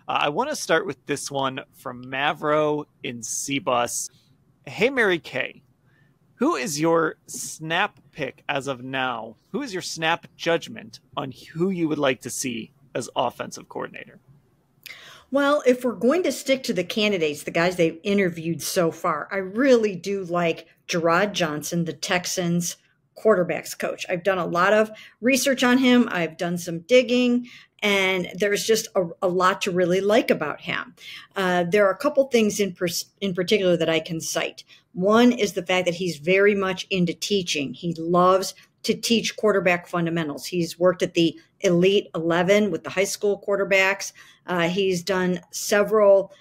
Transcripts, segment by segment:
I want to start with this one from Mavro in C-Bus. Hey, Mary Kay, who is your snap pick as of now? Who is your snap judgment on who you would like to see as offensive coordinator? Well, if we're going to stick to the candidates, the guys they've interviewed so far, I really do like Jerrod Johnson, the Texans quarterbacks coach. I've done a lot of research on him. I've done some digging, and there's just a lot to really like about him. There are a couple things in particular that I can cite. One is the fact that he's very much into teaching. He loves to teach quarterback fundamentals. He's worked at the Elite 11 with the high school quarterbacks. He's done several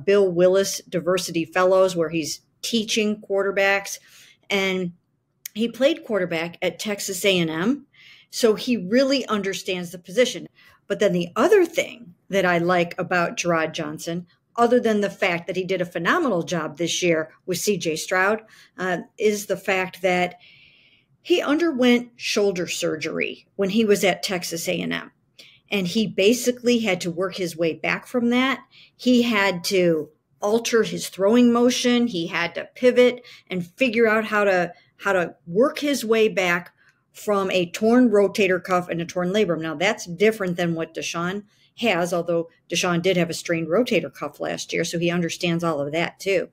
Bill Willis Diversity Fellows where he's teaching quarterbacks, and he played quarterback at Texas A&M, so he really understands the position. But then the other thing that I like about Jerrod Johnson, other than the fact that he did a phenomenal job this year with C.J. Stroud, is the fact that he underwent shoulder surgery when he was at Texas A&M. And he basically had to work his way back from that. He had to alter his throwing motion. He had to pivot and figure out how to work his way back from a torn rotator cuff and a torn labrum. Now, that's different than what Deshaun has, although Deshaun did have a strained rotator cuff last year, so he understands all of that too.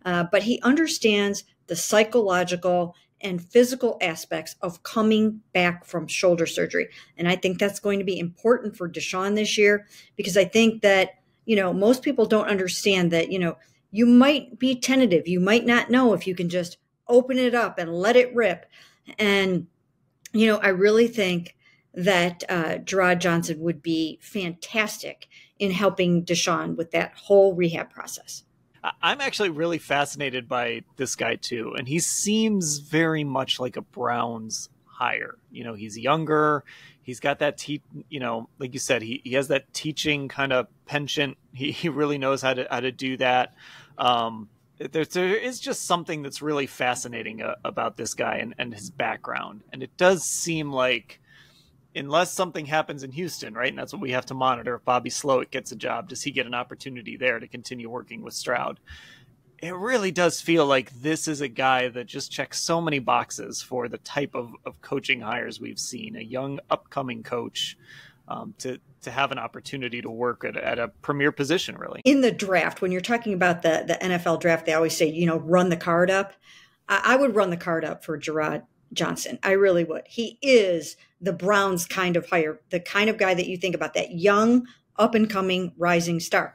But he understands the psychological and physical aspects of coming back from shoulder surgery. And I think that's going to be important for Deshaun this year, because I think that, most people don't understand that, you might be tentative. You might not know if you can just open it up and let it rip. And, I really think that Jerrod Johnson would be fantastic in helping Deshaun with that whole rehab process. I'm actually really fascinated by this guy too, and he seems very much like a Browns hire. He's younger. He's got that like you said, he has that teaching kind of penchant. He really knows how to do that. There is just something that's really fascinating about this guy and his background, and it does seem like, unless something happens in Houston, right? And that's what we have to monitor. If Bobby Slowick gets a job, does he get an opportunity there to continue working with Stroud? It really does feel like this is a guy that just checks so many boxes for the type of coaching hires we've seen. A young upcoming coach to have an opportunity to work at a premier position, really. In the draft, when you're talking about the NFL draft, they always say, run the card up. I would run the card up for Jerrod Johnson. I really would. He is the Browns kind of hire, the kind of guy that you think about, that young, up and coming, rising star.